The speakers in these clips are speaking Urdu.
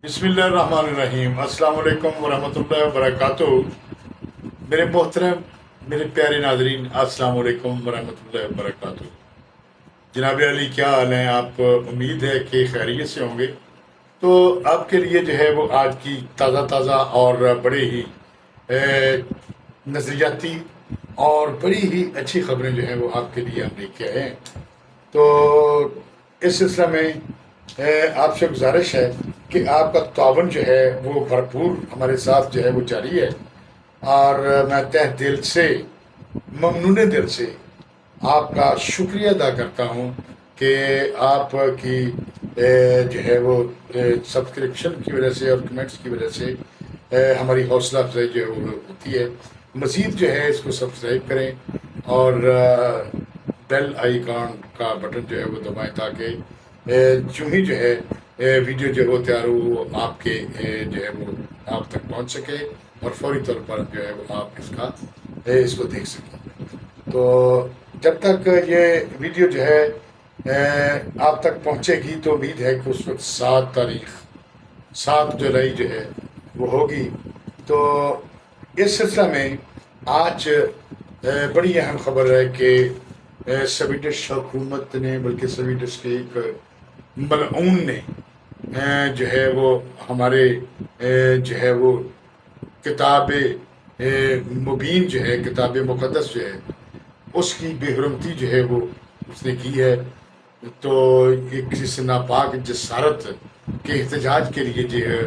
بسم اللہ الرحمن الرحیم۔ السلام علیکم ورحمۃ اللہ وبرکاتہ۔ میرے محترم، میرے پیارے ناظرین، السلام علیکم ورحمۃ اللہ وبرکاتہ۔ جناب علی، کیا حال ہیں آپ؟ امید ہے کہ خیریت سے ہوں گے۔ تو آپ کے لیے جو ہے وہ آج کی تازہ تازہ اور بڑے ہی نظریاتی اور بڑی ہی اچھی خبریں جو ہیں وہ آپ کے لیے ہم لے کے آئے ہیں۔ تو اس سلسلہ میں آپ سے گزارش ہے کہ آپ کا تعاون جو ہے وہ بھرپور ہمارے ساتھ جو ہے وہ جاری ہے، اور میں تہ دل سے، ممنون دل سے آپ کا شکریہ ادا کرتا ہوں کہ آپ کی جو ہے وہ سبسکرپشن کی وجہ سے اور کمنٹس کی وجہ سے ہماری حوصلہ افزائی جو ہے وہ ہوتی ہے۔ مزید جو ہے اس کو سبسکرائب کریں اور بیل آئیکن کا بٹن جو ہے وہ دبائیں، تاکہ جو ہی جو ہے ویڈیو جو ہے وہ تیار ہو وہ آپ کے جو ہے وہ آپ تک پہنچ سکے، اور فوری طور پر جو ہے وہ آپ اس کو دیکھ سکیں۔ تو جب تک یہ ویڈیو جو ہے آپ تک پہنچے گی تو امید ہے کہ اس وقت 7 جولائی جو ہے وہ ہوگی۔ تو اس سلسلہ میں آج بڑی اہم خبر ہے کہ سویڈش حکومت نے، بلکہ سویڈش کے ایک ملعون نے جو ہے وہ ہمارے جو ہے وہ کتاب مبین جو ہے، کتاب مقدس جو ہے، اس کی بے حرمتی جو ہے وہ اس نے کی ہے۔ تو ایک کسی سے ناپاک جسارت کے احتجاج کے لیے جو ہے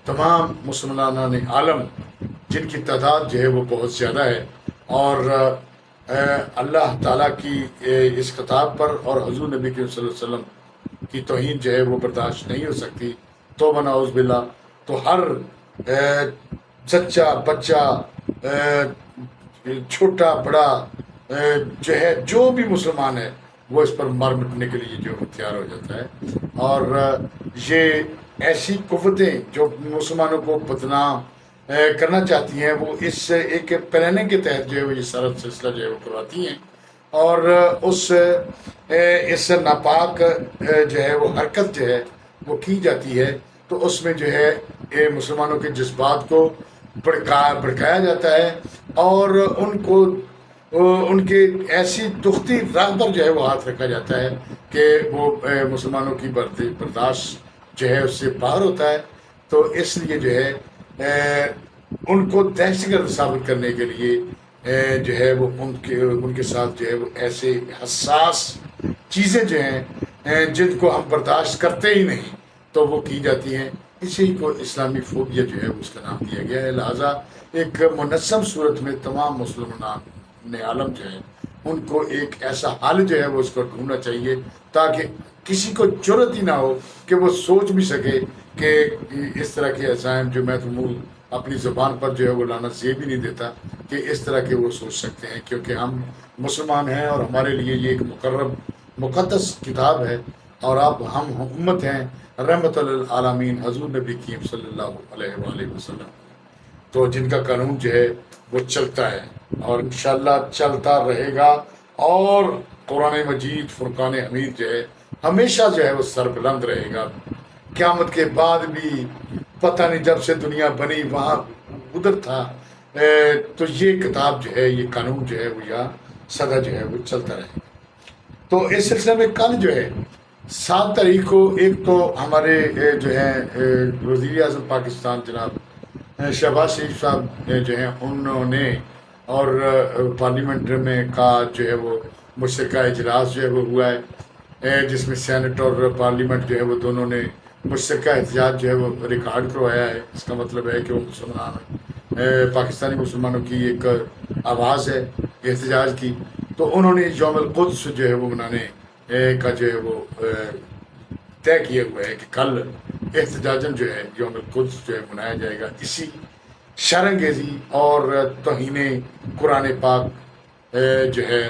تمام مسلمان عالم، جن کی تعداد جو ہے وہ بہت زیادہ ہے، اور اللہ تعالیٰ کی اس خطاب پر اور حضور نبی کریم صلی اللہ علیہ وسلم کی توہین جو ہے وہ برداشت نہیں ہو سکتی۔ توبہ نعوذ باللہ۔ تو ہر چچا بچہ، چھوٹا بڑا جو ہے، جو بھی مسلمان ہے، وہ اس پر مر مٹنے کے لیے جو تیار ہو جاتا ہے۔ اور یہ ایسی قوتیں جو مسلمانوں کو بدنام کرنا چاہتی ہیں، وہ اس ایک پلاننگ کے تحت جو ہے وہ یہ سارا سلسلہ جو ہے وہ کرواتی ہیں، اور اس ناپاک جو ہے وہ حرکت جو ہے وہ کی جاتی ہے۔ تو اس میں جو ہے مسلمانوں کے جذبات کو بھڑکایا جاتا ہے، اور ان کے ایسی دختی راہ پر جو ہے وہ ہاتھ رکھا جاتا ہے کہ وہ مسلمانوں کی برداشت جو ہے اس سے باہر ہوتا ہے۔ تو اس لیے جو ہے ان کو دہشت گرد ثابت کرنے کے لیے جو ہے وہ ان کے ساتھ جو ہے وہ ایسے حساس چیزیں جو ہیں جن کو ہم برداشت کرتے ہی نہیں، تو وہ کی جاتی ہیں۔ اسی کو اسلامی فوبیا جو ہے اس کا نام دیا گیا ہے۔ لہٰذا ایک منظم صورت میں تمام مسلمان عالم جو ہے ان کو ایک ایسا حل جو ہے وہ اس کو ڈھونڈنا چاہیے، تاکہ کسی کو جرأت ہی نہ ہو کہ وہ سوچ بھی سکے کہ اس طرح کے عزائم جو میں تو اپنی زبان پر جو ہے وہ لانا یہ بھی نہیں دیتا کہ اس طرح کے وہ سوچ سکتے ہیں، کیونکہ ہم مسلمان ہیں اور ہمارے لیے یہ ایک مقدس کتاب ہے، اور اب ہم امت ہیں رحمت للعالمین حضور نبی کریم صلی اللہ علیہ وآلہ وسلم، تو جن کا قانون جو ہے وہ چلتا ہے اور انشاءاللہ چلتا رہے گا۔ اور قرآن مجید فرقان حمید جو ہے ہمیشہ جو ہے وہ سربلند رہے گا، قیامت کے بعد بھی۔ پتہ نہیں جب سے دنیا بنی وہاں ادھر تھا، تو یہ کتاب جو ہے، یہ قانون جو ہے وہ یہاں سدا جو ہے وہ چلتا رہے گا۔ تو اس سلسلے میں کل جو ہے 7 تاریخ کو، ایک تو ہمارے جو ہے وزیر اعظم پاکستان جناب شہباز شریف صاحب جو ہیں انہوں نے، اور پارلیمنٹ میں کا جو ہے وہ مشترکہ اجلاس جو ہے وہ ہوا ہے، جس میں سینٹ اور پارلیمنٹ جو ہے وہ دونوں نے مشترکہ احتجاج جو ہے وہ ریکارڈ کروایا ہے۔ اس کا مطلب ہے کہ وہ پاکستانی مسلمانوں کی ایک آواز ہے احتجاج کی۔ تو انہوں نے یوم القدس جو ہے وہ منانے کا جو ہے وہ طے کیا ہوا ہے کہ کل احتجاجاً جو ہے یوم القدس جو ہے منایا جائے گا، اسی شرانگیزی اور توہین قرآن پاک جو ہے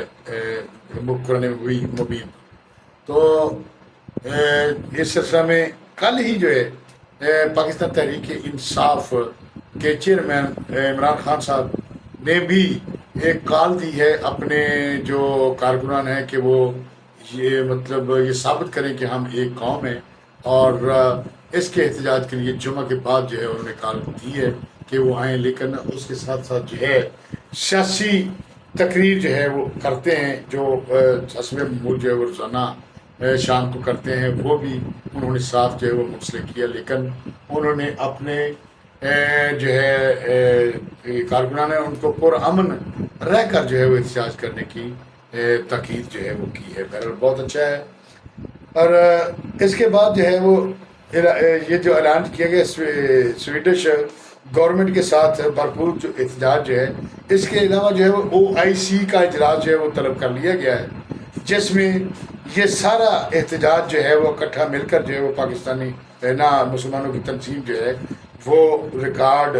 قرآن مبین۔ تو اس سلسلہ میں کل ہی جو ہے پاکستان تحریک انصاف کے چیئرمین عمران خان صاحب نے بھی ایک کال دی ہے اپنے جو کارکنان ہیں کہ وہ یہ مطلب یہ ثابت کریں کہ ہم ایک قوم ہیں، اور اس کے احتجاج کے لیے جمعہ کے بعد جو ہے انہوں نے کال دی ہے کہ وہ آئیں، لیکن اس کے ساتھ ساتھ جو ہے سیاسی تقریر جو ہے وہ کرتے ہیں، جو حسب معمول جو ہے وہ روزانہ شام کو کرتے ہیں، وہ بھی انہوں نے ساتھ جو ہے وہ منسلک کیا، لیکن انہوں نے اپنے جو ہے کارکنان نے ان کو پرامن رہ کر جو ہے وہ احتجاج کرنے کی تاکید جو ہے وہ کی ہے۔ بہرحال بہت اچھا ہے۔ اور اس کے بعد جو ہے وہ یہ جو اعلان کیا گیا سویڈش گورنمنٹ کے ساتھ بھرپور جو احتجاج جو ہے، اس کے علاوہ جو ہے وہ OIC کا اجلاس جو ہے وہ طلب کر لیا گیا ہے، جس میں یہ سارا احتجاج جو ہے وہ اکٹھا مل کر جو ہے وہ پاکستانی مسلمانوں کی تنظیم جو ہے وہ ریکارڈ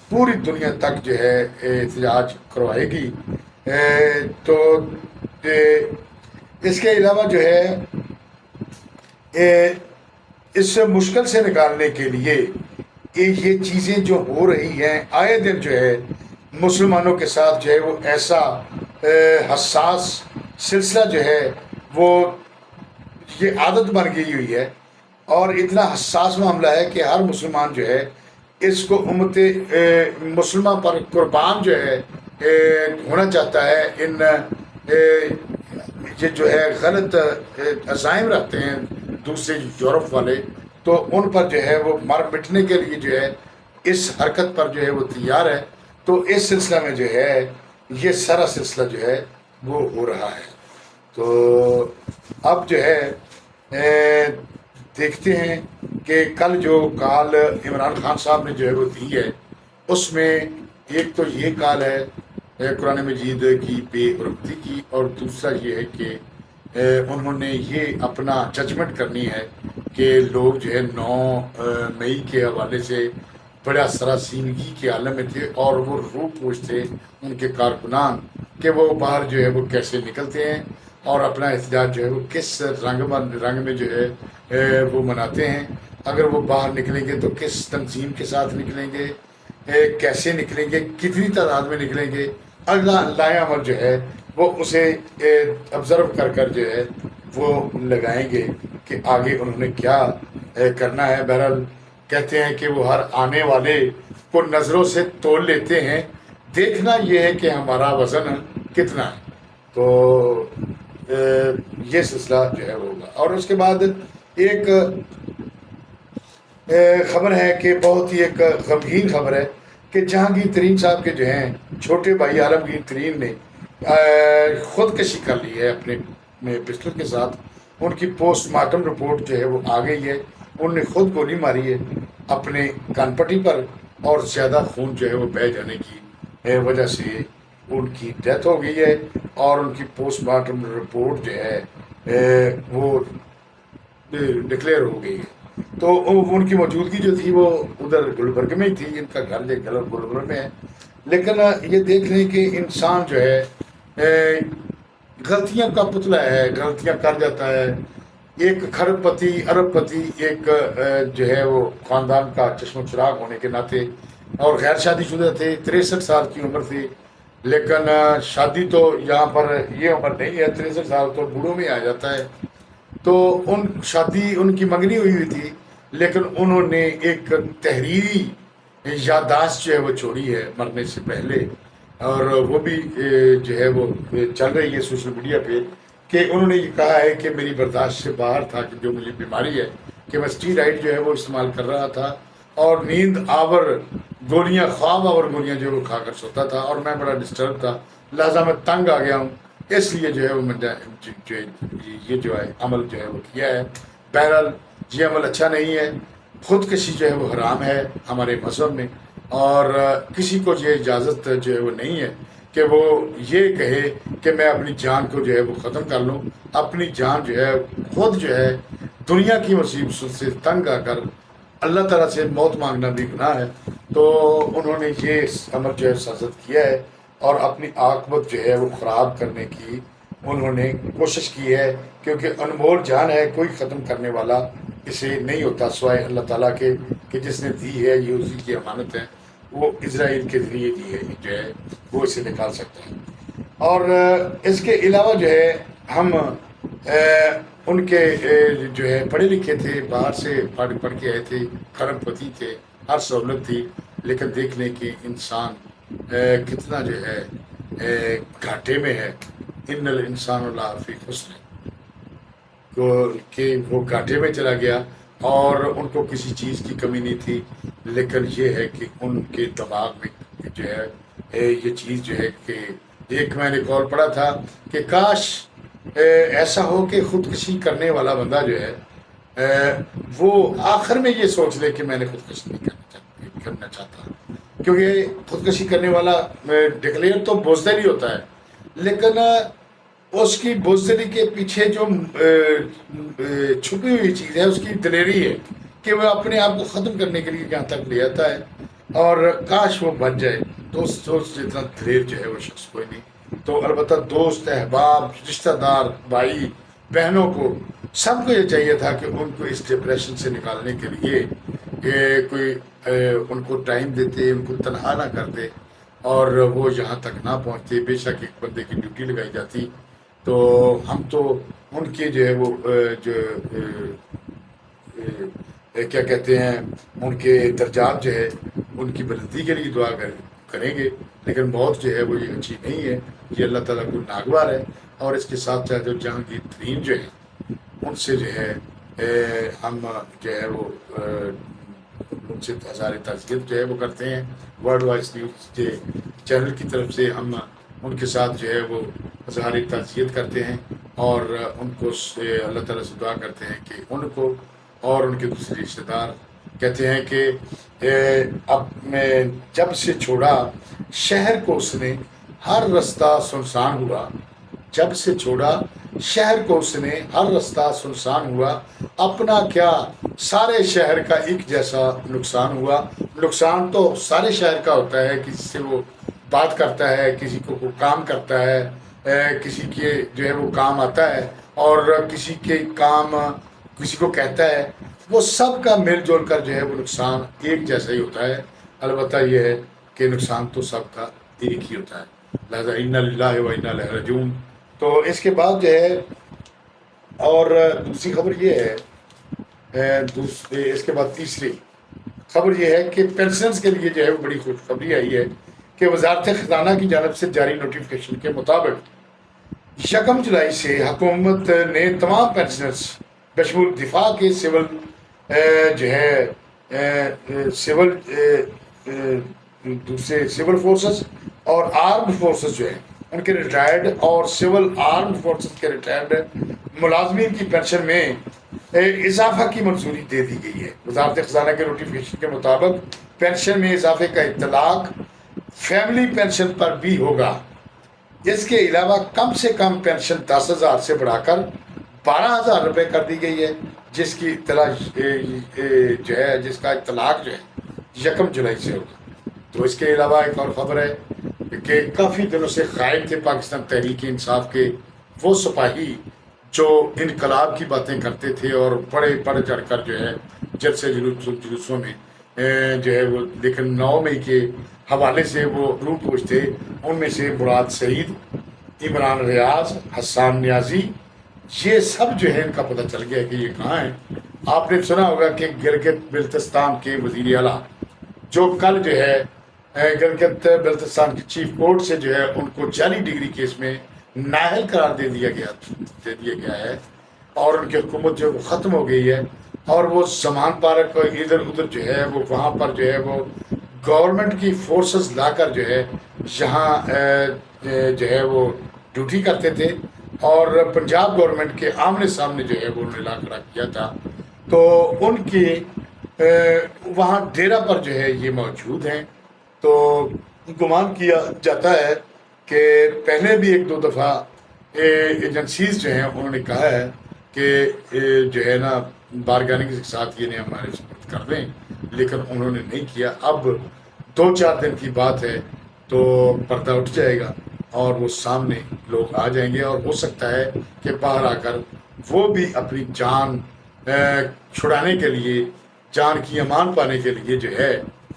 پوری دنیا تک جو ہے احتجاج کروائے گی۔ تو اس کے علاوہ جو ہے اس مشکل سے نکالنے کے لیے یہ چیزیں جو ہو رہی ہیں آئے دن جو ہے مسلمانوں کے ساتھ جو ہے وہ ایسا حساس سلسلہ جو ہے وہ یہ عادت بن گئی ہوئی ہے، اور اتنا حساس معاملہ ہے کہ ہر مسلمان جو ہے اس کو امت مسلمہ پر قربان جو ہے ہونا چاہتا ہے۔ یہ جو ہے غلط عزائم رکھتے ہیں دوسرے یورپ والے، تو ان پر جو ہے وہ مر مٹنے کے لیے جو ہے اس حرکت پر جو ہے وہ تیار ہے۔ تو اس سلسلہ میں جو ہے یہ سارا سلسلہ جو ہے وہ ہو رہا ہے۔ تو اب جو ہے دیکھتے ہیں کہ کل جو کال عمران خان صاحب نے جو ہے وہ دی ہے، اس میں ایک تو یہ کال ہے قرآن مجید کی بے ربطی کی، اور دوسرا یہ ہے کہ انہوں نے یہ اپنا ججمنٹ کرنی ہے کہ لوگ جو ہے 9 مئی کے حوالے سے بڑا سراسیمگی کے عالم میں تھے، اور وہ روح پوش تھے ان کے کارکنان کہ وہ باہر جو ہے وہ کیسے نکلتے ہیں اور اپنا احتجاج جو ہے وہ کس رنگ میں جو ہے وہ مناتے ہیں۔ اگر وہ باہر نکلیں گے تو کس تنظیم کے ساتھ نکلیں گے، کیسے نکلیں گے، کتنی تعداد میں نکلیں گے، اگلا لائے عمل جو ہے وہ اسے آبزرو کر جو ہے وہ لگائیں گے کہ آگے انہوں نے کیا کرنا ہے۔ بہرحال کہتے ہیں کہ وہ ہر آنے والے کو نظروں سے تول لیتے ہیں، دیکھنا یہ ہے کہ ہمارا وزن کتنا ہے۔ تو یہ سلسلہ جو ہے وہ ہوگا۔ اور اس کے بعد ایک خبر ہے کہ بہت ہی ایک غمگین خبر ہے کہ جہانگیر ترین صاحب کے جو ہیں چھوٹے بھائی عالمگیر ترین نے خودکشی کر لی ہے اپنے پسٹل کے ساتھ۔ ان کی پوسٹ مارٹم رپورٹ جو ہے وہ آ گئی ہے، ان نے خود گولی ماری ہے اپنے کان پٹی پر، اور زیادہ خون جو ہے وہ بہہ جانے کی وجہ سے ان کی ڈیتھ ہو گئی ہے، اور ان کی پوسٹ مارٹم رپورٹ جو ہے وہ ڈکلیئر ہو گئی ہے۔ تو ان کی موجودگی جو تھی وہ ادھر گلبرگ میں ہی تھی، ان کا گھر گلبرگ میں ہے۔ لیکن یہ دیکھ لیں کہ انسان جو ہے غلطیاں کا پتلا ہے، غلطیاں کر جاتا ہے۔ ایک کھرب پتی ارب پتی ایک جو ہے وہ خاندان کا چشم و چراغ ہونے کے ناطے، اور غیر شادی شدہ تھے، 63 سال کی عمر تھی، لیکن شادی تو یہاں پر یہ عمر نہیں ہے، 63 سال تو بوڑھوں میں آ جاتا ہے۔ تو شادی ان کی منگنی ہوئی ہوئی تھی، لیکن انہوں نے ایک تحریری یادداشت جو ہے وہ چھوڑی ہے مرنے سے پہلے، اور وہ بھی جو ہے وہ چل رہی ہے سوشل میڈیا پہ، کہ انہوں نے یہ کہا ہے کہ میری برداشت سے باہر تھا کہ جو مجھے بیماری ہے کہ میں اسٹیرائڈ جو ہے وہ استعمال کر رہا تھا، اور نیند آور گولیاں، خواب آور گولیاں جو ہے وہ کھا کر سوتا تھا، اور میں بڑا ڈسٹرب تھا، لہٰذا میں تنگ آ گیا ہوں، اس لیے جو ہے وہ میں یہ جو ہے عمل جو ہے وہ کیا ہے۔ بہرحال یہ عمل اچھا نہیں ہے، خودکشی جو ہے وہ حرام ہے ہمارے مذہب میں، اور کسی کو یہ اجازت جو ہے وہ نہیں ہے کہ وہ یہ کہے کہ میں اپنی جان کو جو ہے وہ ختم کر لوں۔ اپنی جان جو ہے خود جو ہے دنیا کی مصیبت سے تنگ آ کر اللہ تعالیٰ سے موت مانگنا بھی گناہ ہے۔ تو انہوں نے یہ عمل جو ہے سازت کیا ہے، اور اپنی عاقبت جو ہے وہ خراب کرنے کی انہوں نے کوشش کی ہے، کیونکہ انمول جان ہے، کوئی ختم کرنے والا اسے نہیں ہوتا سوائے اللہ تعالیٰ کے، کہ جس نے دی ہے یہ اسی کی امانت ہے، وہ اسرائیل کے ذریعے دی ہے جو ہے وہ اسے نکال سکتا ہے۔ اور اس کے علاوہ جو ہے ہم ان کے جو ہے پڑھے لکھے تھے، باہر سے پڑھ کے آئے تھے، کھرب پتی تھے، ہر سہولت تھی، لیکن دیکھ لیں کہ انسان کتنا جو ہے گھاٹے میں ہے۔ ان الانسان لفی خسر، کہ وہ گھاٹے میں چلا گیا، اور ان کو کسی چیز کی کمی نہیں تھی، لیکن یہ ہے کہ ان کے دماغ میں جو ہے یہ چیز جو ہے کہ ایک میں نے قول پڑھا تھا کہ کاش ایسا ہو کہ خودکشی کرنے والا بندہ جو ہے وہ آخر میں یہ سوچ لے کہ میں نے خودکشی نہیں کرنا چاہتا، کیونکہ خودکشی کرنے والا ڈکلیئر تو بزدل ہی ہوتا ہے، لیکن اس کی بزدلی کے پیچھے جو چھپی ہوئی چیز ہے اس کی دلیری ہے کہ وہ اپنے آپ کو ختم کرنے کے لیے یہاں تک لے آتا ہے، اور کاش وہ بچ جائے۔ دوست جتنا دلیر جو ہے وہ شخص کوئی نہیں۔ تو البتہ دوست، احباب، رشتہ دار، بھائی بہنوں کو سب کو یہ چاہیے تھا کہ ان کو اس ڈپریشن سے نکالنے کے لیے کوئی ان کو ٹائم دیتے، ان کو تنہا نہ کرتے، اور وہ یہاں تک نہ پہنچتے۔ بے شک ایک بندے کی ڈیوٹی لگائی جاتی، تو ہم تو ان کے جو ہے وہ جو کیا کہتے ہیں ان کے درجات جو ہے ان کی بلندی کے لیے دعا کریں گے، لیکن موت جو ہے وہ یہ اچھی نہیں ہے، یہ اللہ تعالیٰ کو ناگوار ہے۔ اور اس کے ساتھ ساتھ جو جہانگیر ترین جو ہے ان سے جو ہے ہم جو ہے وہ ان سے ہزار تعزیت جو ہے وہ کرتے ہیں۔ ورلڈ وائز نیوز کے چینل کی طرف سے ہم ان کے ساتھ جو ہے وہ ہزار تعزیت کرتے ہیں، اور ان کو اللہ تعالیٰ سے دعا کرتے ہیں کہ ان کو اور ان کے دوسرے رشتہ دار، کہتے ہیں کہ اب میں جب سے چھوڑا شہر کو اس نے ہر رستہ سنسان ہوا، جب سے چھوڑا شہر کو اس نے ہر رستہ سنسان ہوا، اپنا کیا سارے شہر کا ایک جیسا نقصان ہوا۔ نقصان تو سارے شہر کا ہوتا ہے، کسی سے وہ بات کرتا ہے، کسی کو وہ کام کرتا ہے، کسی کے جو ہے وہ کام آتا ہے، اور کسی کے کام کسی کو کہتا ہے، وہ سب کا مل جل کر جو ہے وہ نقصان ایک جیسا ہی ہوتا ہے۔ البتہ یہ ہے کہ نقصان تو سب کا ایک ہی ہوتا ہے، لہذا انا للہ و انا الیہ راجعون۔ تو اس کے بعد جو ہے اور دوسری خبر یہ ہے، اس کے بعد تیسری خبر یہ ہے کہ پینشنز کے لیے جو ہے وہ بڑی خوشخبری آئی ہے کہ وزارت خزانہ کی جانب سے جاری نوٹیفکیشن کے مطابق 1 جولائی سے حکومت نے تمام پینشنرز بشمول دفاع کے سول جو ہے دوسرے سول فورسز اور آرمڈ فورسز جو ہیں ان کے ریٹائرڈ اور سول آرمڈ فورسز کے ریٹائرڈ ملازمین کی پینشن میں اضافہ کی منظوری دے دی گئی ہے۔ وزارت خزانہ کے نوٹیفکیشن کے مطابق پینشن میں اضافے کا اطلاق فیملی پینشن پر بھی ہوگا۔ اس کے علاوہ کم سے کم پینشن 10,000 سے بڑھا کر 12,000 روپے کر دی گئی ہے، جس کی اطلاع جو ہے جس کا اطلاق جو ہے 1 جولائی سے ہوگا۔ تو اس کے علاوہ ایک اور خبر ہے کہ کافی دنوں سے غائب تھے پاکستان تحریک انصاف کے وہ سپاہی جو انقلاب کی باتیں کرتے تھے اور بڑے بڑھ چڑھ کر جو ہے جلسے جلوسوں میں جو ہے وہ، لیکن 9 مئی کے حوالے سے وہ روح پوش تھے۔ ان میں سے مراد سعید، عمران ریاض، حسان نیازی، یہ سب جو ہے ان کا پتہ چل گیا کہ یہ کہاں ہیں۔ آپ نے سنا ہوگا کہ گلگت بلتستان کے وزیر اعلیٰ جو کل جو ہے گلگت بلتستان کی چیف کورٹ سے جو ہے ان کو جعلی ڈگری کیس میں نااہل قرار دے دیا گیا ہے، اور ان کی حکومت جو ختم ہو گئی ہے، اور وہ زمان پارک ادھر ادھر جو ہے وہ وہاں پر جو ہے وہ گورنمنٹ کی فورسز لا کر جو ہے یہاں جو ہے وہ ڈیوٹی کرتے تھے، اور پنجاب گورنمنٹ کے آمنے سامنے جو ہے وہ انہوں نے لا کھڑا کیا تھا۔ تو ان کی وہاں ڈیرا پر جو ہے یہ موجود ہیں۔ تو گمان کیا جاتا ہے کہ پہلے بھی 1-2 دفعہ ایجنسیز جو ہیں انہوں نے کہا ہے کہ جو ہے نا بارگیننگ کے ساتھ یہ ہمارے سپرد کر دیں، لیکن انہوں نے نہیں کیا۔ اب 2-4 دن کی بات ہے تو پردہ اٹھ جائے گا اور وہ سامنے لوگ آ جائیں گے، اور ہو سکتا ہے کہ باہر آ کر وہ بھی اپنی جان چھڑانے کے لیے، جان کی امان پانے کے لیے جو ہے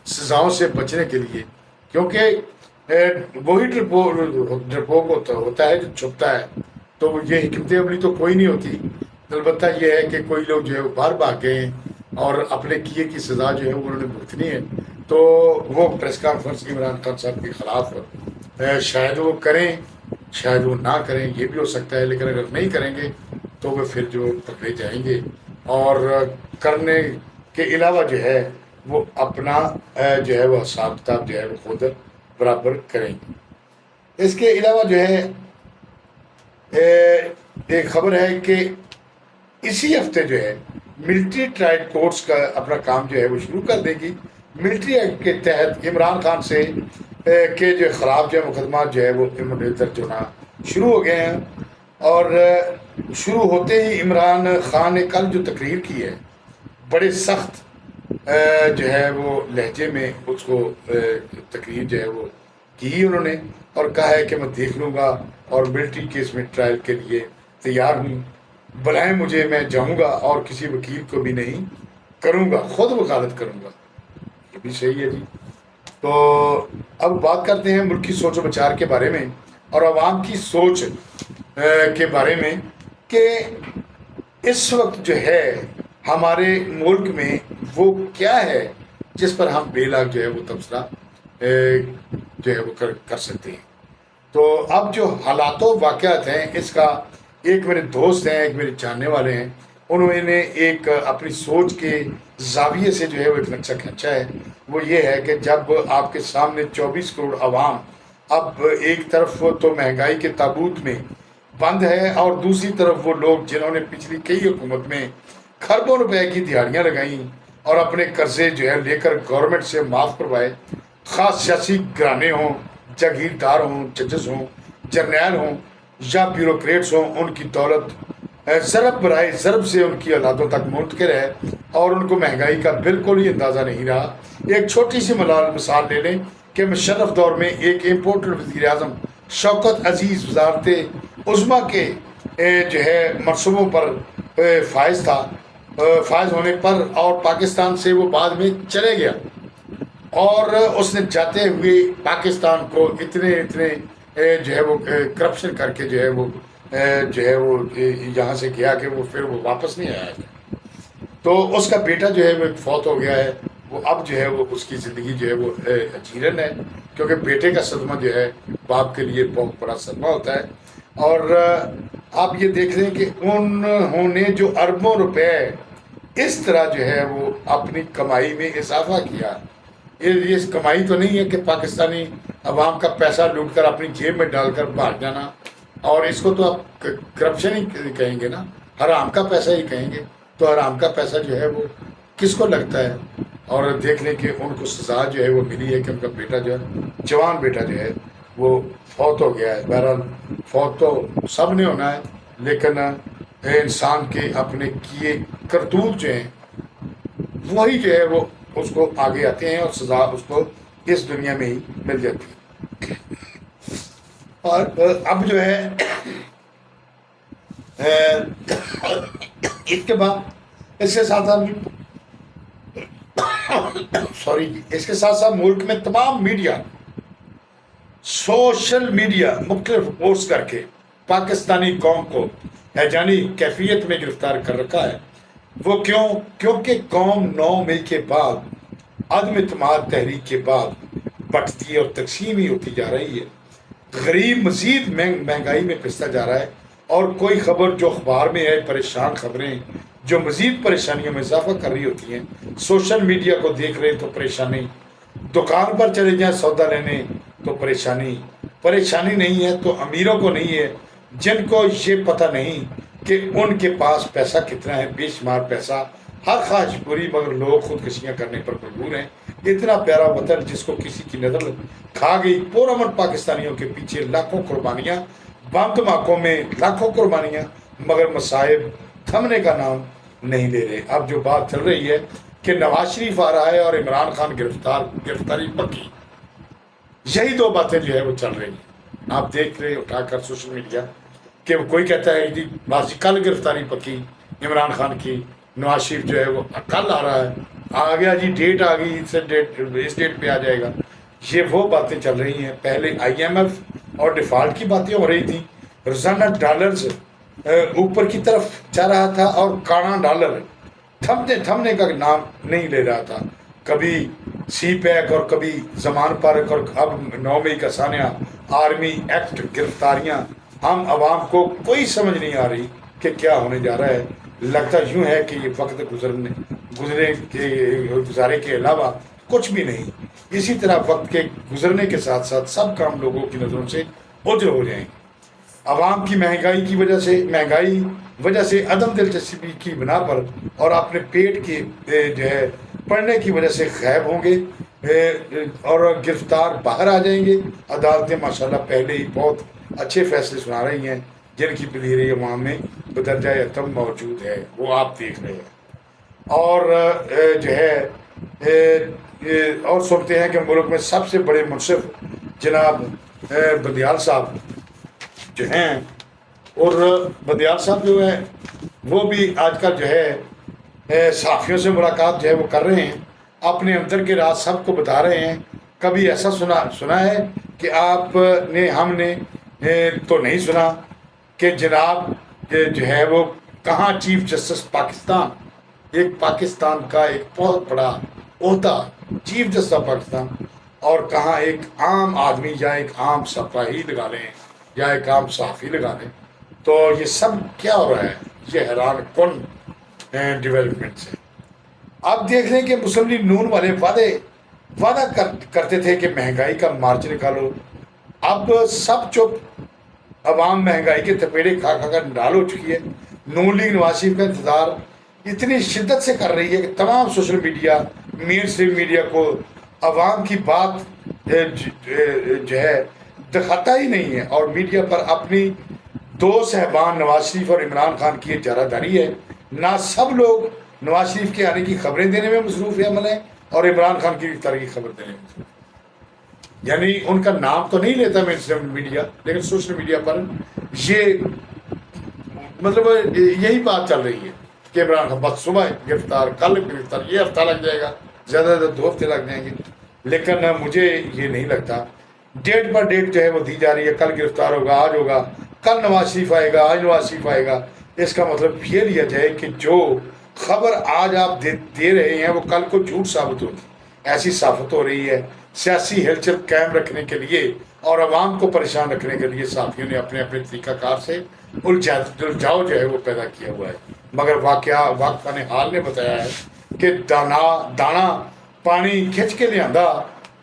سزاؤں سے بچنے کے لیے، کیونکہ وہی ڈرپوک ہوتا ہے جو چھپتا ہے، تو یہ حکمت عملی تو کوئی نہیں ہوتی، البتہ یہ ہے کہ کوئی لوگ جو ہے باہر بھاگ گئے ہیں اور اپنے کیے کی سزا جو ہے انہوں نے بھگتنی ہے، تو وہ پریس کانفرنس عمران خان صاحب کے خلاف شاید وہ کریں، شاید وہ نہ کریں، یہ بھی ہو سکتا ہے، لیکن اگر نہیں کریں گے تو وہ پھر جو پکڑے جائیں گے، اور کرنے کے علاوہ جو ہے وہ اپنا جو ہے وہ حساب کتاب جو ہے وہ خود برابر کریں گے۔ اس کے علاوہ جو ہے ایک خبر ہے کہ اسی ہفتے جو ہے ملٹری ٹرائل کورٹس کا اپنا کام جو ہے وہ شروع کر دے گی۔ ملٹری ایکٹ کے تحت عمران خان سے کے جو خلاف جو ہے مقدمات جو ہے وہ درج ہونا شروع ہو گئے ہیں، اور شروع ہوتے ہی عمران خان نے کل جو تقریر کی ہے بڑے سخت جو ہے وہ لہجے میں اس کو تقریر جو ہے وہ کی انہوں نے، اور کہا ہے کہ میں دیکھ لوں گا اور ملٹری کیس میں ٹرائل کے لیے تیار ہوں، بلائیں مجھے، میں جاؤں گا اور کسی وکیل کو بھی نہیں کروں گا، خود وکالت کروں گا۔ یہ بھی صحیح ہے جی۔ تو اب بات کرتے ہیں ملک کی سوچ و بچار کے بارے میں اور عوام کی سوچ کے بارے میں، کہ اس وقت جو ہے ہمارے ملک میں وہ کیا ہے جس پر ہم بے لاگ جو ہے وہ تبصرہ جو ہے وہ کر سکتے ہیں۔ تو اب جو حالات و واقعات ہیں، اس کا ایک میرے دوست ہیں، ایک میرے جاننے والے ہیں، انہوں نے ایک اپنی سوچ کے زاویے سے جو ہے وہ ایک نقشہ کھینچا ہے۔ وہ یہ ہے کہ جب آپ کے سامنے 24 کروڑ عوام اب ایک طرف تو مہنگائی کے تابوت میں بند ہے، اور دوسری طرف وہ لوگ جنہوں نے پچھلی کئی حکومت میں کھربوں روپے کی دیہڑیاں لگائیں اور اپنے قرضے جو ہے لے کر گورنمنٹ سے معاف کروائے، خاص سیاسی گھرانے ہوں، جاگیردار ہوں، ججز ہوں، جرنیل ہوں یا بیوروکریٹس ہوں، ان کی دولت ضرب برائے ضرب سے ان کی اولادوں تک منتقل ہے، اور ان کو مہنگائی کا بالکل ہی اندازہ نہیں رہا۔ ایک چھوٹی سی مثال لے لیں کہ مشرف دور میں ایک امپورٹڈ وزیر اعظم شوکت عزیز وزارت عظمیٰ کے جو ہے منصوبوں پر فائز تھا، فائز ہونے پر، اور پاکستان سے وہ بعد میں چلے گیا، اور اس نے جاتے ہوئے پاکستان کو اتنے جو ہے وہ کرپشن کر کے جو ہے وہ یہاں سے گیا کہ وہ پھر وہ واپس نہیں آیا۔ تو اس کا بیٹا جو ہے وہ فوت ہو گیا ہے، وہ اب جو ہے وہ اس کی زندگی جو ہے وہ اجیرن ہے، کیونکہ بیٹے کا صدمہ جو ہے باپ کے لیے بہت بڑا صدمہ ہوتا ہے۔ اور آپ یہ دیکھ لیں کہ انہوں نے جو اربوں روپے اس طرح جو ہے وہ اپنی کمائی میں اضافہ کیا، یہ کمائی تو نہیں ہے کہ پاکستانی عوام کا پیسہ لوٹ کر اپنی جیب میں ڈال کر بھاگ جانا، اور اس کو تو آپ کرپشن ہی کہیں گے نا، حرام کا پیسہ ہی کہیں گے۔ تو حرام کا پیسہ جو ہے وہ کس کو لگتا ہے؟ اور دیکھ لیں کہ ان کو سزا جو ہے وہ ملی ہے کہ ان کا بیٹا جو ہے، جوان بیٹا جو ہے وہ فوت ہو گیا ہے۔ بہرحال فوت تو سب نے ہونا ہے، لیکن انسان کے اپنے کیے کرتوت جو ہیں وہی جو ہے وہ اس کو آگے آتے ہیں، اور سزا اس کو اس دنیا میں ہی مل جاتی ہے۔ اور اب جو ہے اس کے بعد اس کے ساتھ اس کے ساتھ ملک میں تمام میڈیا، سوشل میڈیا مختلف پوسٹ کر کے پاکستانی قوم کو ہیجانی کیفیت میں گرفتار کر رکھا ہے۔ وہ کیونکہ قوم 9 مئی کے بعد عدم اعتماد تحریک کے بعد بٹتی اور تقسیم ہی ہوتی جا رہی ہے، غریب مزید مہنگائی میں پستا جا رہا ہے، اور کوئی خبر جو اخبار میں ہے پریشان خبریں جو مزید پریشانیوں میں اضافہ کر رہی ہوتی ہیں، سوشل میڈیا کو دیکھ رہے تو پریشانی، دکان پر چلے جائیں سودا لینے تو پریشانی نہیں ہے تو امیروں کو نہیں ہے، جن کو یہ پتہ نہیں کہ ان کے پاس پیسہ کتنا ہے، بے شمار پیسہ، ہر خواہش پوری، مگر لوگ خودکشیاں کرنے پر مجبور ہیں۔ اتنا پیارا وطن جس کو کسی کی نظر کھا گئی، پرامن پاکستانیوں کے پیچھے لاکھوں قربانیاں، بم دھماکوں میں لاکھوں قربانیاں، مگر مصائب تھمنے کا نام نہیں لے رہے۔ اب جو بات چل رہی ہے کہ نواز شریف آ رہا ہے اور عمران خان گرفتاری پکی، یہی دو باتیں جو ہے وہ چل رہی ہیں۔ آپ دیکھ رہے اٹھا کر سوشل میڈیا کہ کوئی کہتا ہے جی بس کل گرفتاری پکی عمران خان کی، نواز شریف جو ہے وہ کل آ رہا ہے، آ گیا جی، ڈیٹ آ گئی، اس ڈیٹ پہ آ جائے گا۔ یہ وہ باتیں چل رہی ہیں۔ پہلے IMF اور ڈیفالٹ کی باتیں ہو رہی تھیں، روزانہ ڈالرز اوپر کی طرف جا رہا تھا اور کانا ڈالر تھمنے کا نام نہیں لے رہا تھا. کبھی سی پیک اور کبھی زمان پارک اور اب 9 مئی کا سانحہ آرمی ایکٹ گرفتاریاں. ہم عوام کو کوئی سمجھ نہیں آ رہی کہ کیا ہونے جا رہا ہے. لگتا یوں ہے کہ یہ وقت گزارے کے علاوہ کچھ بھی نہیں. اسی طرح وقت کے گزرنے کے ساتھ ساتھ سب کام لوگوں کی نظروں سے اوجھل ہو جائیں گے. عوام کی مہنگائی وجہ سے عدم دلچسپی کی بنا پر اور اپنے پیٹ کی جو ہے پڑھنے کی وجہ سے غائب ہوں گے اور گرفتار باہر آ جائیں گے. عدالتیں ماشاءاللہ پہلے ہی بہت اچھے فیصلے سنا رہی ہیں جن کی پذیرائی عوام میں بدرجہ اتم موجود ہے، وہ آپ دیکھ رہے ہیں. اور جو ہے اور سنتے ہیں کہ ملک میں سب سے بڑے منصف جناب بندیال صاحب جو ہیں، اور بندیال صاحب جو ہے وہ بھی آج کل جو ہے صحافیوں سے ملاقات جو ہے وہ کر رہے ہیں، اپنے اندر کے راز سب کو بتا رہے ہیں. کبھی ایسا سنا ہے کہ آپ نے ہم نے تو نہیں سنا کہ جناب جو ہے وہ کہاں چیف جسٹس پاکستان، ایک پاکستان کا ایک بہت بڑا عہدہ چیف جسٹس پاکستان، اور کہاں ایک عام آدمی یا ایک عام صفائی لگا لیں یا ایک عام صحافی لگا لیں. تو یہ سب کیا ہو رہا ہے؟ یہ حیران کن ڈیولپمنٹ سے. آپ دیکھ لیں کہ مسلم لیگ نون والے وعدہ کرتے تھے کہ مہنگائی کا مارجن نکالو. اب سب چپ، عوام مہنگائی کے تپیڑے کھا کھا کر ڈال ہو چکی ہے. نون لیگ نواز شریف کا انتظار اتنی شدت سے کر رہی ہے کہ تمام سوشل میڈیا، مین اسٹریم میڈیا کو عوام کی بات جو ہے دکھاتا ہی نہیں ہے، اور میڈیا پر اپنی دو صاحبان نواز شریف اور عمران خان کی اجارہ داری ہے. نہ سب لوگ نواز شریف کے آنے کی خبریں دینے میں مصروف عمل ہیں اور عمران خان کی گرفتاری کی خبر دینے میں مصروف. یعنی ان کا نام تو نہیں لیتا مین اسٹریم میڈیا، لیکن سوشل میڈیا پر یہ مطلب یہی بات چل رہی ہے کہ عمران خان بس صبح گرفتار، کل گرفتار، یہ ہفتہ لگ جائے گا، زیادہ سے زیادہ 2 ہفتے لگ جائیں گے. لیکن مجھے یہ نہیں لگتا. ڈیٹ پر ڈیٹ جو ہے وہ دی جا رہی ہے، کل گرفتار ہوگا، آج ہوگا، کل نواز شریف آئے گا، آج نواز شریف آئے گا. اس کا مطلب یہ لیا جائے کہ جو خبر آج آپ دے رہے ہیں وہ کل کو جھوٹ ثابت ہوگی. ایسی صافت ہو رہی ہے. سیاسی ہلچل قائم رکھنے کے لیے اور عوام کو پریشان رکھنے کے لیے صحافیوں نے اپنے اپنے طریقہ کار سے الجھاؤ جو ہے وہ پیدا کیا ہوا ہے. مگر واقعہ نے حال نے بتایا ہے کہ دانا پانی کھچ کے لے آندا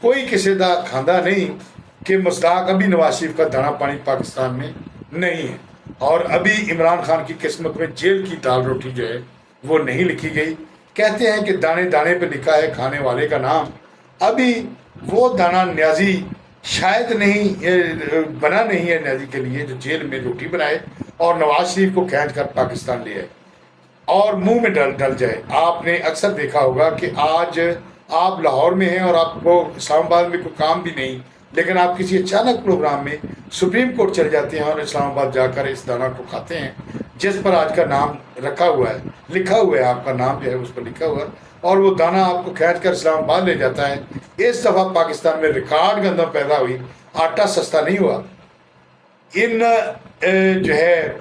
کوئی کسی دا کھاندا نہیں، کہ مصداق ابھی نواز شریف کا دانا پانی پاکستان میں نہیں ہے. اور ابھی عمران خان کی قسمت میں جیل کی دال روٹی جو ہے وہ نہیں لکھی گئی. کہتے ہیں کہ دانے دانے پہ لکھا ہے کھانے والے کا نام. ابھی وہ دانا نیازی شاید نہیں بنا نہیں ہے نیازی کے لیے جو جیل میں روٹی بنائے اور نواز شریف کو کھینچ کر پاکستان لے آئے اور منہ میں ڈل جائے. آپ نے اکثر دیکھا ہوگا کہ آج آپ لاہور میں ہیں اور آپ کو اسلام آباد میں کوئی کام بھی نہیں، لیکن آپ کسی اچانک پروگرام میں سپریم کورٹ چلے جاتے ہیں اور اسلام آباد جا کر اس دانا کو کھاتے ہیں جس پر آج کا نام رکھا ہوا ہے، لکھا ہوا ہے، آپ کا نام جو ہے اس پر لکھا ہوا ہے، اور وہ دانا آپ کو کھینچ کر اسلام آباد لے جاتا ہے. اس دفعہ پاکستان میں ریکارڈ گندم پیدا ہوئی، آٹا سستا نہیں ہوا. ان جو ہے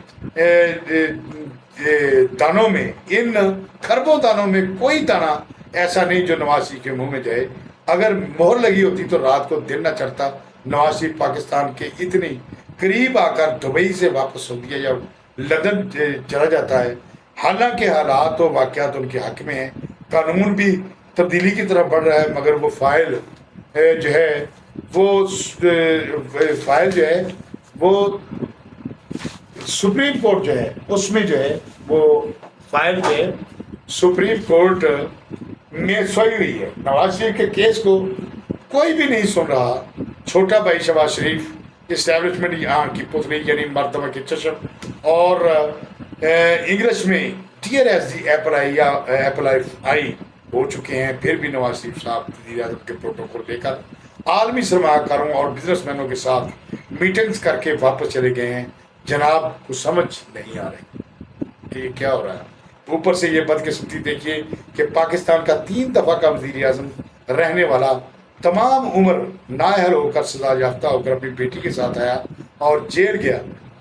دانوں میں، ان خربوں دانوں میں کوئی دانہ ایسا نہیں جو نواز شریف کے منہ میں جائے. اگر مہر لگی ہوتی تو رات کو دن نہ چڑھتا. نواز شریف پاکستان کے اتنی قریب آ کر دبئی سے واپس ہو گیا یا لندن چلا جاتا ہے. حالانکہ حالات و واقعات ان کے حق میں ہیں، قانون بھی تبدیلی کی طرف بڑھ رہا ہے، مگر وہ فائل جو ہے وہ سپریم کورٹ جو ہے اس میں جو ہے وہ فائل جو ہے سپریم کورٹ میں سوئی ہوئی ہے. نواز شریف کے کیس کو کوئی بھی نہیں سن رہا. چھوٹا بھائی شہباز شریف اسٹیبلشمنٹ یہاں کی پتلی یعنی مرتبہ کے چشم، اور انگلش میں ٹیئر ایس دی ایپل آئی ہو چکے ہیں. پھر بھی نواز شریف صاحب وزیر اعظم کے پروٹوکول لے کر عالمی سرمایہ کاروں اور بزنس مینوں کے ساتھ میٹنگز کر کے واپس چلے گئے ہیں. جناب کو سمجھ نہیں آ رہی کہ یہ کیا ہو رہا ہے. اوپر سے یہ بدقسمتی دیکھیے کہ پاکستان کا 3 دفعہ کا وزیر اعظم رہنے والا تمام عمر نااہل ہو کر سزا یافتہ ہو کر اپنی بیٹی کے ساتھ آیا اور جیل گیا.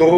2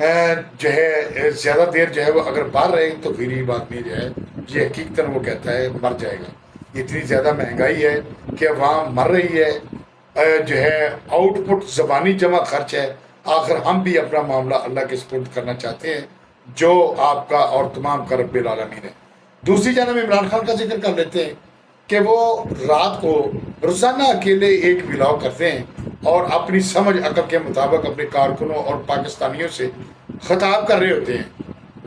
جو ہے زیادہ دیر جو ہے وہ اگر باہر رہے تو پھر یہ بات نہیں جو ہے یہ حقیقتاً وہ کہتا ہے مر جائے گا. اتنی زیادہ مہنگائی ہے کہ عوام مر رہی ہے. جو ہے آؤٹ پٹ زبانی جمع خرچ ہے. آخر ہم بھی اپنا معاملہ اللہ کے سپرد کرنا چاہتے ہیں جو آپ کا اور تمام کا رب العالمین ہے. دوسری جانب عمران خان کا ذکر کر لیتے ہیں کہ وہ رات کو روزانہ اکیلے ایک ولاگ کرتے ہیں اور اپنی سمجھ عقل کے مطابق اپنے کارکنوں اور پاکستانیوں سے خطاب کر رہے ہوتے ہیں.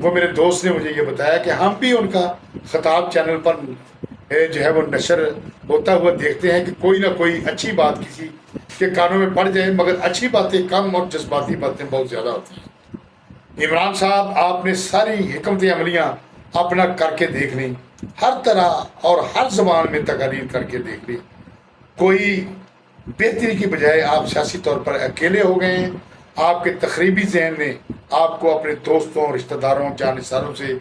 وہ میرے دوست نے مجھے یہ بتایا کہ ہم بھی ان کا خطاب چینل پر جو ہے وہ نشر ہوتا ہوا دیکھتے ہیں کہ کوئی نہ کوئی اچھی بات کسی کے کانوں میں پڑ جائے، مگر اچھی باتیں کم اور جذباتی باتیں بہت زیادہ ہوتی ہیں. عمران صاحب آپ نے ساری حکمت عملیاں اپنا کر کے دیکھ لیں، ہر طرح اور ہر زبان میں تقاریر کر کے دیکھ لیں. کوئی بہتری کی بجائے آپ سیاسی طور پر اکیلے ہو گئے ہیں. آپ کے تقریبی ذہن نے آپ کو اپنے دوستوں رشتہ داروں جانثاروں سے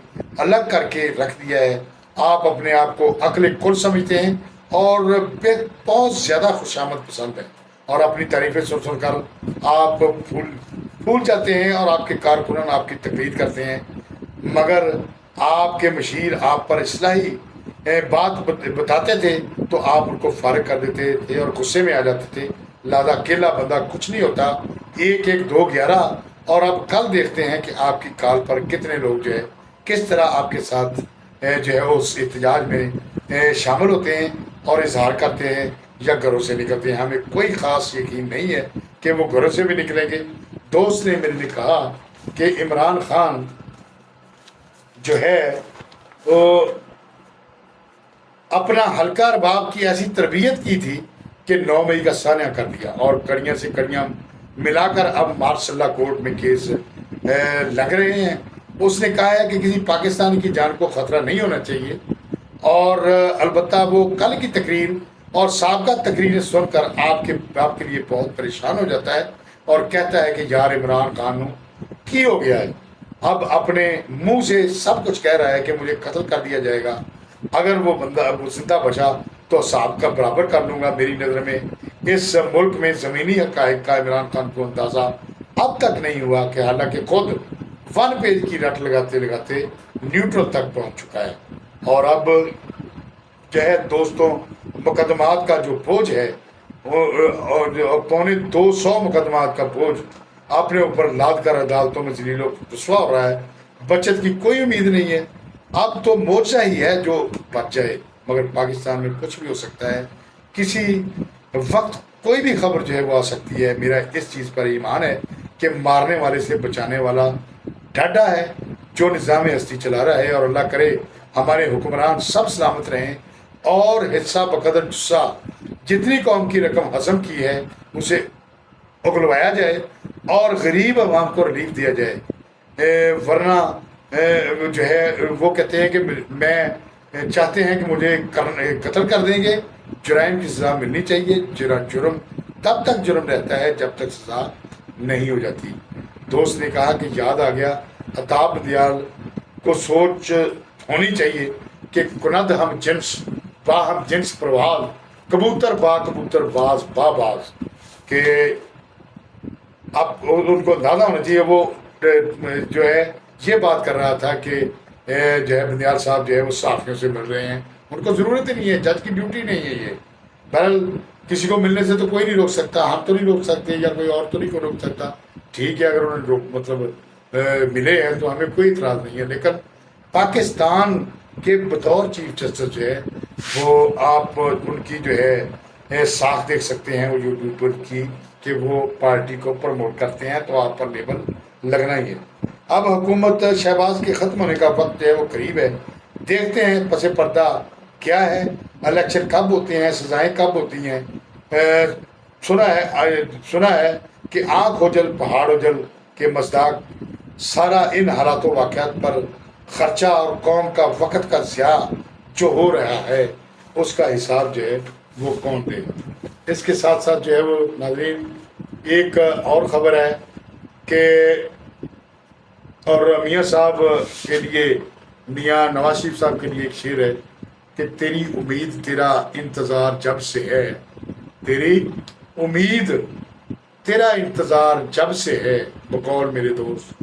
الگ کر کے رکھ دیا ہے. آپ اپنے آپ کو عقل کل سمجھتے ہیں اور بہت زیادہ خوشامد پسند ہیں، اور اپنی تعریفیں سن سن کر آپ پھول جاتے ہیں اور آپ کے کارکنان آپ کی تقلید کرتے ہیں. مگر آپ کے مشیر آپ پر اصلاحی بات بتاتے تھے تو آپ ان کو فارغ کر دیتے تھے اور غصے میں آ جاتے تھے. لہٰذا اکیلا بندہ کچھ نہیں ہوتا، 1-1-2-11. اور اب کل دیکھتے ہیں کہ آپ کی کال پر کتنے لوگ جو ہے کس طرح آپ کے ساتھ جو ہے اس احتجاج میں شامل ہوتے ہیں اور اظہار کرتے ہیں یا گھروں سے نکلتے ہیں. ہمیں کوئی خاص یقین نہیں ہے کہ وہ گھروں سے بھی نکلیں گے. دوست نے میرے لیے کہا کہ عمران خان جو ہے وہ اپنا حلقہ ارباب کی ایسی تربیت کی تھی کہ 9 مئی کا سانحہ کر دیا اور کڑیاں سے کڑیاں ملا کر اب مارشل اللہ کورٹ میں کیس لگ رہے ہیں. اس نے کہا ہے کہ کسی پاکستانی کی جان کو خطرہ نہیں ہونا چاہیے، اور البتہ وہ کل کی تقریر اور سابقہ تقریریں سن کر آپ کے لیے بہت پریشان ہو جاتا ہے اور کہتا ہے کہ یار عمران خان کی ہو گیا ہے. اب اپنے منہ سے سب کچھ کہہ رہا ہے کہ مجھے قتل کر دیا جائے گا، اگر وہ بندہ وہ زندہ بچا تو صاحب کا برابر کر لوں گا. میری نظر میں اس ملک میں زمینی حقائق کا عمران خان کو اندازہ اب تک نہیں ہوا کہ حالانکہ خود 1 پیج کی رٹ لگاتے لگاتے نیوٹرل تک پہنچ چکا ہے. اور اب جو ہے دوستوں مقدمات کا جو بوجھ ہے اور 250 مقدمات کا بوجھ اپنے اوپر لاد کر عدالتوں میں ذلیل و رسوا ہو رہا ہے. بچت کی کوئی امید نہیں ہے. اب تو معجزہ ہی ہے جو بچ جائے، مگر پاکستان میں کچھ بھی ہو سکتا ہے. کسی وقت کوئی بھی خبر جو ہے وہ آ سکتی ہے. میرا اس چیز پر ایمان ہے کہ مارنے والے سے بچانے والا ڈاڈا ہے جو نظام ہستی چلا رہا ہے. اور اللہ کرے ہمارے حکمران سب سلامت رہیں اور حصہ بقدر جسہ جتنی قوم کی رقم ہضم کی ہے اسے اگلوایا جائے اور غریب عوام کو ریلیف دیا جائے. ورنہ جو ہے وہ کہتے ہیں کہ میں چاہتے ہیں کہ مجھے قتل کر دیں گے. جرائم کی سزا ملنی چاہیے. جرم تب تک جرم رہتا ہے جب تک سزا نہیں ہو جاتی. دوست نے کہا کہ یاد آ گیا عطاب دیال کو سوچ ہونی چاہیے کہ کند ہم جنس با ہم جنس پرواز کبوتر با کبوتر باز با باز، کہ اب ان کو اندازہ ہونا چاہیے. وہ جو ہے یہ بات کر رہا تھا کہ جو ہے بندیال صاحب جو ہے وہ صحافیوں سے مل رہے ہیں، ان کو ضرورت ہی نہیں ہے، جج کی ڈیوٹی نہیں ہے یہ. بہرحال کسی کو ملنے سے تو کوئی نہیں روک سکتا، ہم تو نہیں روک سکتے یا کوئی اور تو نہیں کو روک سکتا. ٹھیک ہے اگر انہوں نے مطلب ملے ہیں تو ہمیں کوئی اعتراض نہیں ہے. لیکن پاکستان کے بطور چیف جسٹس جو ہے وہ آپ ان کی جو ہے ساکھ دیکھ سکتے ہیں وہ یوٹیوب پر کی کہ وہ پارٹی کو پروموٹ کرتے ہیں، تو آپ پر لیبل لگنا ہی ہے. اب حکومت شہباز کے ختم ہونے کا وقت جو ہے وہ قریب ہے. دیکھتے ہیں پس پردہ کیا ہے، الیکشن کب ہوتے ہیں، سزائیں کب ہوتی ہیں. سنا ہے کہ آنکھ ہو جل پہاڑ ہو جل کے مصداق سارا ان حالات و واقعات پر خرچہ اور قوم کا وقت کا ضیاع جو ہو رہا ہے اس کا حساب جو ہے وہ کون دے گا. اس کے ساتھ ساتھ جو ہے وہ ناظرین ایک اور خبر ہے کہ اور میاں صاحب کے لیے، میاں نواز شریف صاحب کے لیے ایک شعر ہے کہ تیری امید تیرا انتظار جب سے ہے، تیری امید تیرا انتظار جب سے ہے، بقول میرے دوست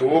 2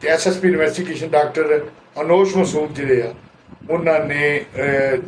ਤੇ SSP ਇਨਵੈਸਟੀਗੇਸ਼ਨ ਡਾਕਟਰ ਅਨੋਸ਼ ਮਸੂਦ ਜਿਹੜੇ ਆ ਉਹਨਾਂ ਨੇ